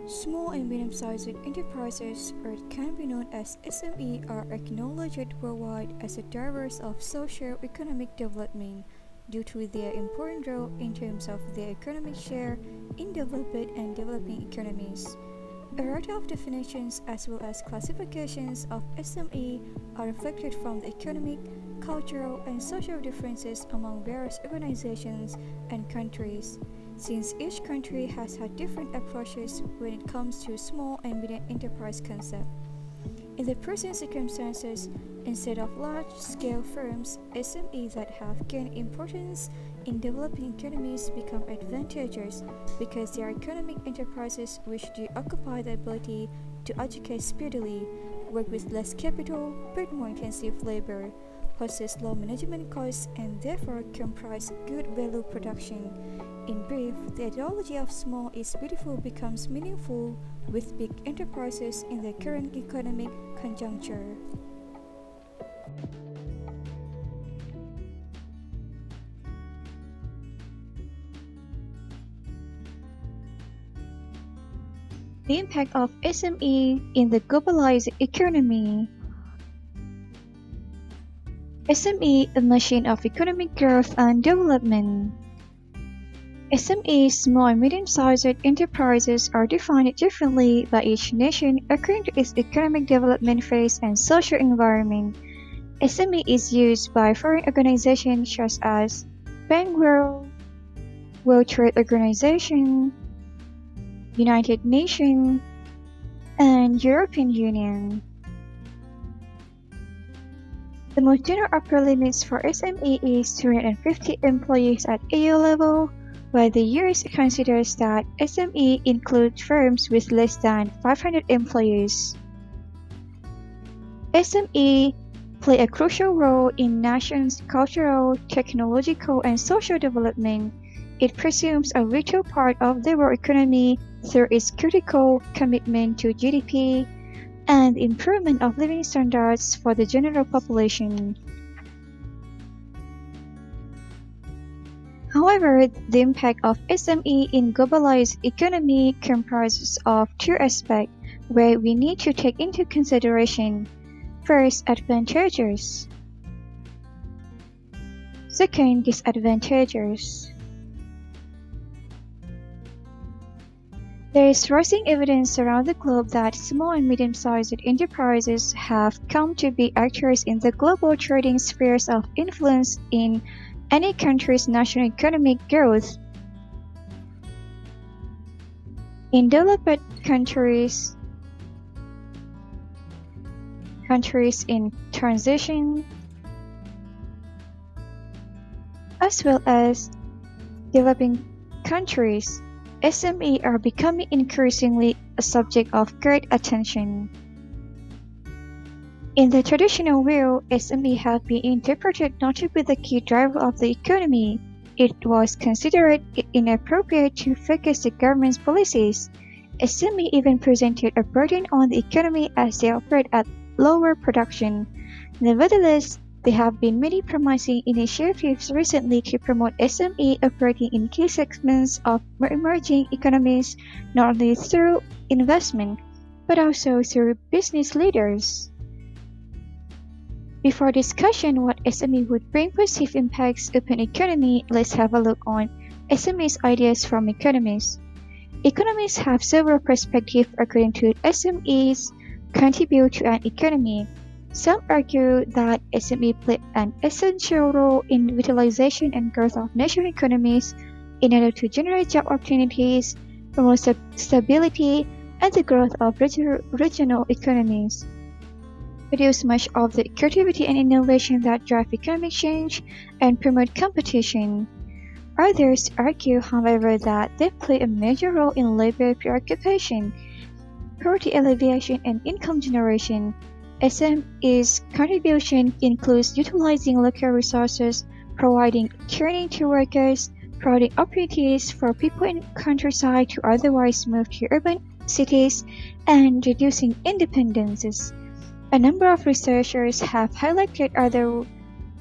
Small and medium-sized enterprises, or it can be known as SME, are acknowledged worldwide as the drivers of socio-economic development due to their important role in terms of their economic share in developed and developing economies. A variety of definitions as well as classifications of SME are reflected from the economic, cultural, and social differences among various organizations and countries, since each country has had different approaches when it comes to small and medium enterprise concept. In the present circumstances, instead of large-scale firms, SMEs that have gained importance in developing economies become advantageous because they are economic enterprises which do occupy the ability to educate speedily, work with less capital but more intensive labor, possess low management costs, and therefore comprise good value production. In brief, the ideology of small is beautiful becomes meaningful with big enterprises in the current economic conjuncture. The impact of SME in the globalized economy. SME, a machine of economic growth and development. SMEs, small and medium-sized enterprises, are defined differently by each nation according to its economic development phase and social environment. SME is used by foreign organizations such as Bank World, World Trade Organization, United Nations, and European Union. The most general upper limits for SME is 250 employees at EU level, while the US considers that SME includes firms with less than 500 employees. SME play a crucial role in nations' cultural, technological, and social development. It presumes a vital part of the world economy through its critical commitment to GDP and the improvement of living standards for the general population. However, the impact of SME in globalized economy comprises of two aspects where we need to take into consideration. First, advantages. Second, disadvantages. There is rising evidence around the globe that small and medium-sized enterprises have come to be actors in the global trading spheres of influence in any country's national economic growth. In developed countries in transition, as well as developing countries, SME are becoming increasingly a subject of great attention. In the traditional view, SME have been interpreted not to be the key driver of the economy. It was considered inappropriate to focus the government's policies. SME even presented a burden on the economy as they operate at lower production. Nevertheless, there have been many promising initiatives recently to promote SME operating in key segments of emerging economies, not only through investment, but also through business leaders. Before discussion what SME would bring positive impacts upon economy, let's have a look on SME's ideas from economists. Economists have several perspectives according to SMEs contribute to an economy. Some argue that SME play an essential role in vitalization and growth of national economies in order to generate job opportunities, promote stability, and the growth of regional economies, produce much of the creativity and innovation that drive economic change, and promote competition. Others argue, however, that they play a major role in labor preoccupation, poverty alleviation, and income generation. SME's contribution includes utilizing local resources, providing training to workers, providing opportunities for people in countryside to otherwise move to urban cities, and reducing independences. A number of researchers have highlighted other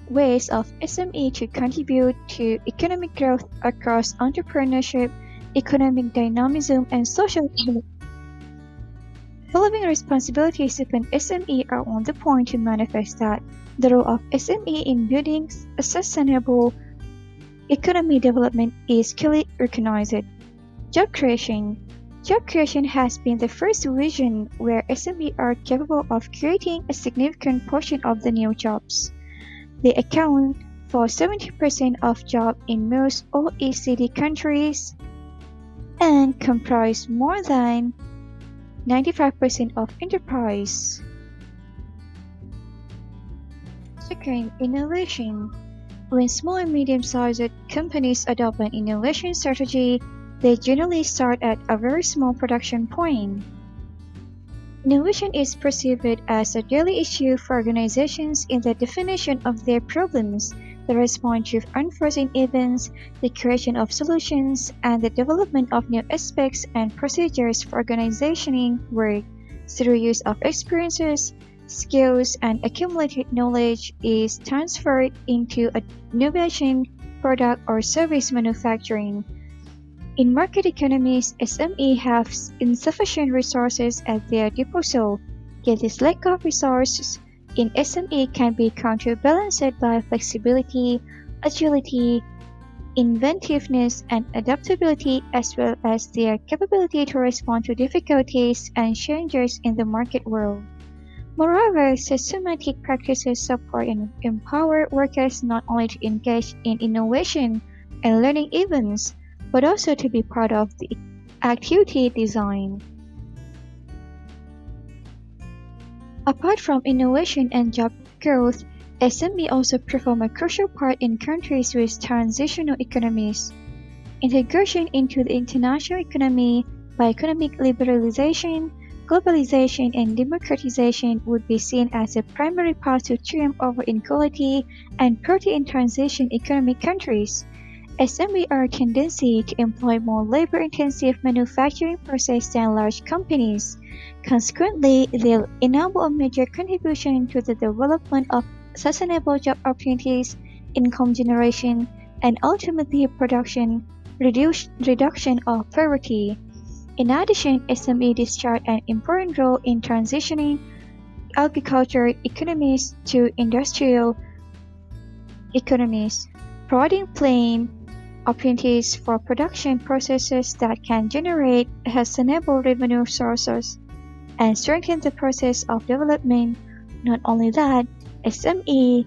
ways of SME to contribute to economic growth across entrepreneurship, economic dynamism, and social development. Following responsibilities upon SME are on the point to manifest that the role of SME in building a sustainable economy development is clearly recognized. Job creation. Job creation has been the first vision where SME are capable of creating a significant portion of the new jobs. They account for 70% of jobs in most OECD countries and comprise more than 95% of enterprise. Second, innovation. When small and medium-sized companies adopt an innovation strategy, they generally start at a very small production point. Innovation is perceived as a daily issue for organizations in the definition of their problems, the response to unforeseen events, the creation of solutions, and the development of new aspects and procedures for organizational work. Through use of experiences, skills, and accumulated knowledge is transferred into a innovation, product, or service manufacturing. In market economies, SME have insufficient resources at their disposal, yet this lack of resources in SME can be counterbalanced by flexibility, agility, inventiveness, and adaptability, as well as their capability to respond to difficulties and changes in the market world. Moreover, systematic practices support and empower workers not only to engage in innovation and learning events, but also to be part of the activity design. Apart from innovation and job growth, SME also perform a crucial part in countries with transitional economies. Integration into the international economy by economic liberalization, globalization, and democratization would be seen as a primary path to triumph over inequality and poverty in transition economic countries. SME are a tendency to employ more labor-intensive manufacturing process than large companies. Consequently, they enable a major contribution to the development of sustainable job opportunities, income generation, and ultimately reduction of poverty. In addition, SME discharge an important role in transitioning agriculture economies to industrial economies, providing plain opportunities for production processes that can generate sustainable revenue sources and strengthen the process of development. Not only that, SME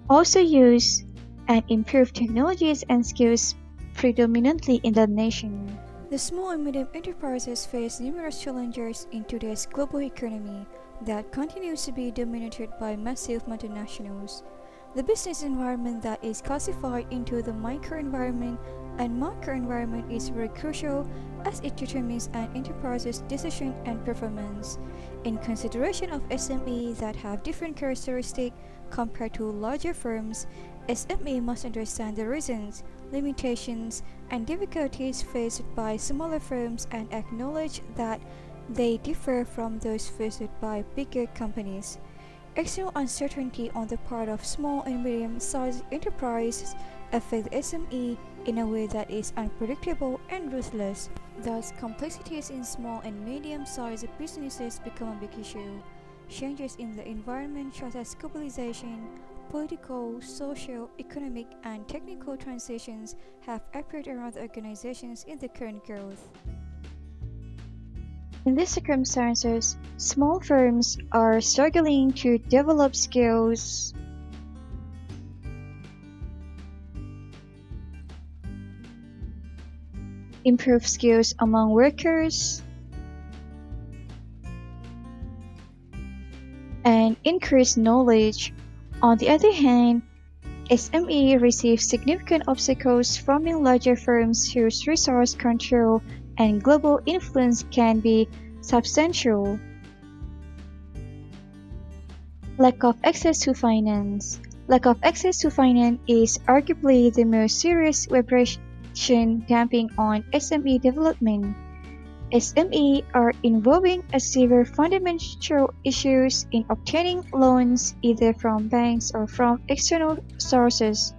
also use and improve technologies and skills predominantly in the nation. The small and medium enterprises face numerous challenges in today's global economy that continues to be dominated by massive multinationals. The business environment that is classified into the microenvironment and macroenvironment is very crucial as it determines an enterprise's decision and performance. In consideration of SME that have different characteristics compared to larger firms, SME must understand the reasons, limitations, and difficulties faced by smaller firms and acknowledge that they differ from those faced by bigger companies. External uncertainty on the part of small and medium-sized enterprises affect the SME in a way that is unpredictable and ruthless. Thus, complexities in small and medium-sized businesses become a big issue. Changes in the environment such as globalization, political, social, economic, and technical transitions have appeared around the organizations in the current growth. In these circumstances, small firms are struggling to develop skills, improve skills among workers, and increase knowledge. On the other hand, SME receive significant obstacles from larger firms whose resource control and global influence can be substantial. Lack of access to finance. Lack of access to finance is arguably the most serious vibration damping on SME development. SME are involving a severe fundamental issues in obtaining loans either from banks or from external sources.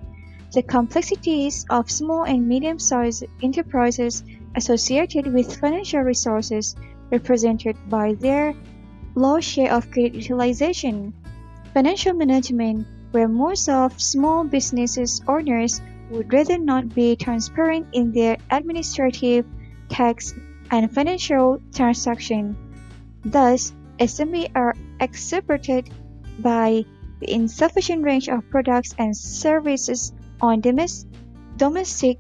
The complexities of small and medium-sized enterprises associated with financial resources represented by their low share of credit utilization, financial management, where most of small businesses owners would rather not be transparent in their administrative, tax, and financial transactions. Thus, SMEs are exacerbated by the insufficient range of products and services on domestic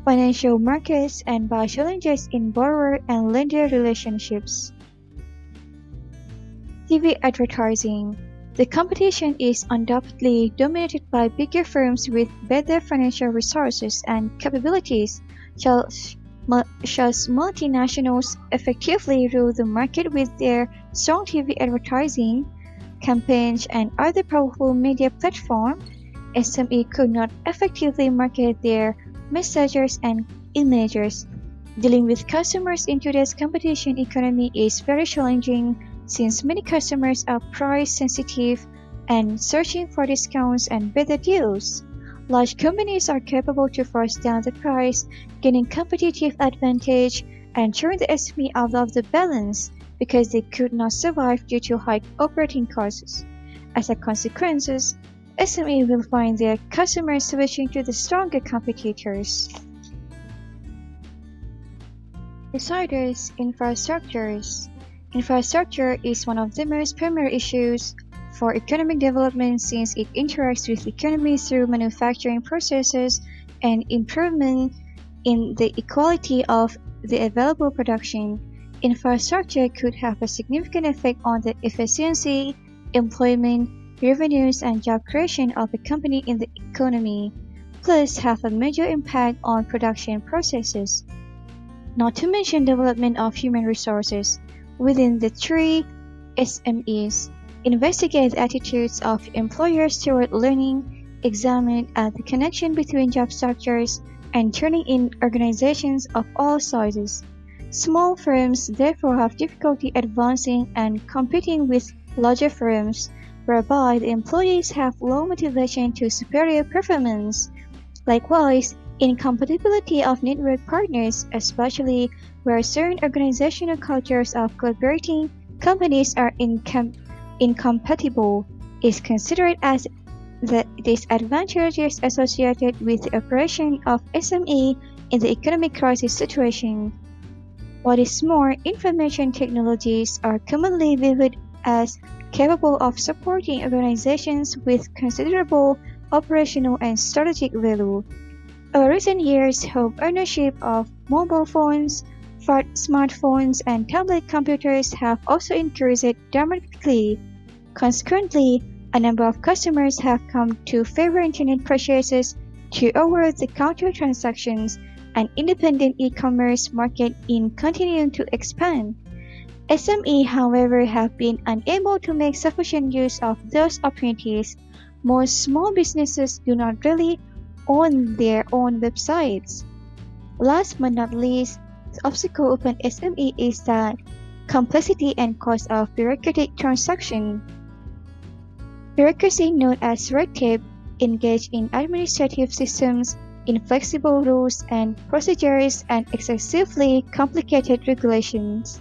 financial markets and by challenges in borrower and lender relationships. TV advertising. The competition is undoubtedly dominated by bigger firms with better financial resources and capabilities, such multinationals effectively rule the market with their strong TV advertising campaigns and other powerful media platforms. SME could not effectively market their messages and images. Dealing with customers in today's competition economy is very challenging since many customers are price sensitive and searching for discounts and better deals. Large companies are capable to force down the price, gaining competitive advantage and throwing the SME out of the balance because they could not survive due to high operating costs. As a consequence, SME will find their customers switching to the stronger competitors. Besides infrastructures. Infrastructure is one of the most primary issues for economic development since it interacts with the economy through manufacturing processes and improvement in the equality of the available production. Infrastructure could have a significant effect on the efficiency, employment, revenues, and job creation of a company in the economy, plus have a major impact on production processes. Not to mention development of human resources. Within the three SMEs, investigate the attitudes of employers toward learning, examine the connection between job structures, and turning in organizations of all sizes. Small firms therefore have difficulty advancing and competing with larger firms, whereby the employees have low motivation to superior performance. Likewise, incompatibility of network partners, especially where certain organizational cultures of collaborating companies are incompatible, is considered as the disadvantages associated with the operation of SME in the economic crisis situation. What is more, information technologies are commonly viewed as capable of supporting organizations with considerable operational and strategic value. Over recent years, home ownership of mobile phones, smartphones, and tablet computers have also increased dramatically. Consequently, a number of customers have come to favor internet purchases to over-the-counter transactions, and independent e-commerce market in continuing to expand. SME, however, have been unable to make sufficient use of those opportunities. Most small businesses do not really own their own websites. Last but not least, the obstacle upon SME is the complexity and cost of bureaucratic transaction. Bureaucracy, known as red tape, engage in administrative systems, inflexible rules and procedures, and excessively complicated regulations.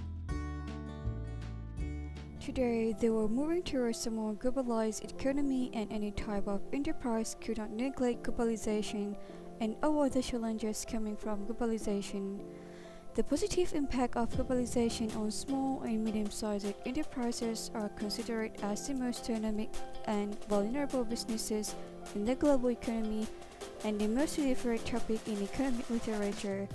Today, they were moving towards a more globalized economy, and any type of enterprise could not neglect globalization and avoid the challenges coming from globalization. The positive impact of globalization on small and medium-sized enterprises are considered as the most dynamic and vulnerable businesses in the global economy and the most favorite topic in economic literature,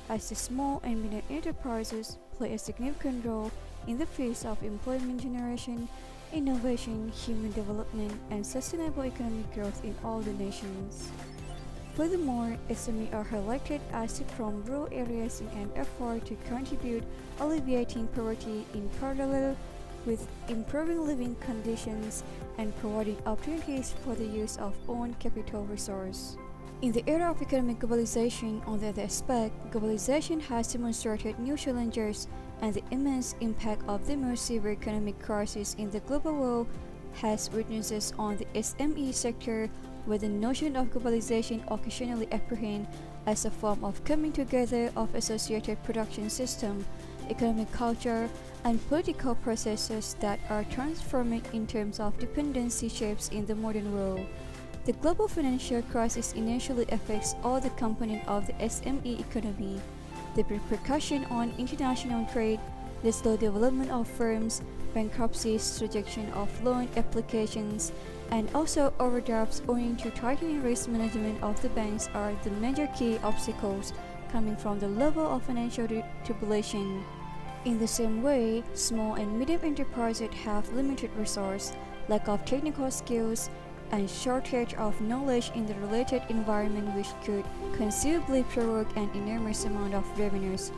as the small and medium enterprises play a significant role in the face of employment generation, innovation, human development, and sustainable economic growth in all the nations. Furthermore, SMEs are highlighted as from rural areas in an effort to contribute alleviating poverty in parallel with improving living conditions and providing opportunities for the use of own capital resource. In the era of economic globalization, on the other aspect, globalization has demonstrated new challenges, and the immense impact of the most severe economic crisis in the global world has witnesses on the SME sector, where the notion of globalization occasionally apprehend as a form of coming together of associated production system, economic culture, and political processes that are transforming in terms of dependency shapes in the modern world. The global financial crisis initially affects all the components of the SME economy. The repercussion on international trade, the slow development of firms, bankruptcies, rejection of loan applications, and also overdrafts owing to tightening risk management of the banks are the major key obstacles coming from the level of financial turbulence. In the same way, small and medium enterprises have limited resources, lack of technical skills, and shortage of knowledge in the related environment which could conceivably provoke an enormous amount of revenues.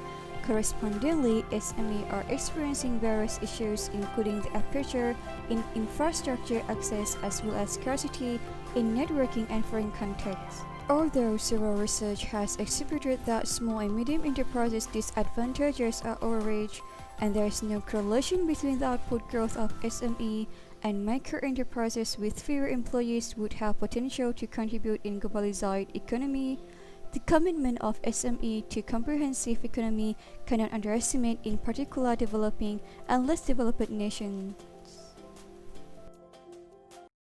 Correspondingly, SMEs are experiencing various issues including the aperture in infrastructure access as well as scarcity in networking and foreign contacts. Although several research has exhibited that small and medium enterprises' disadvantages are overreached, and there is no correlation between the output growth of SME and micro enterprises with fewer employees would have potential to contribute in globalized economy, the commitment of SME to comprehensive economy cannot underestimate in particular developing and less developed nations.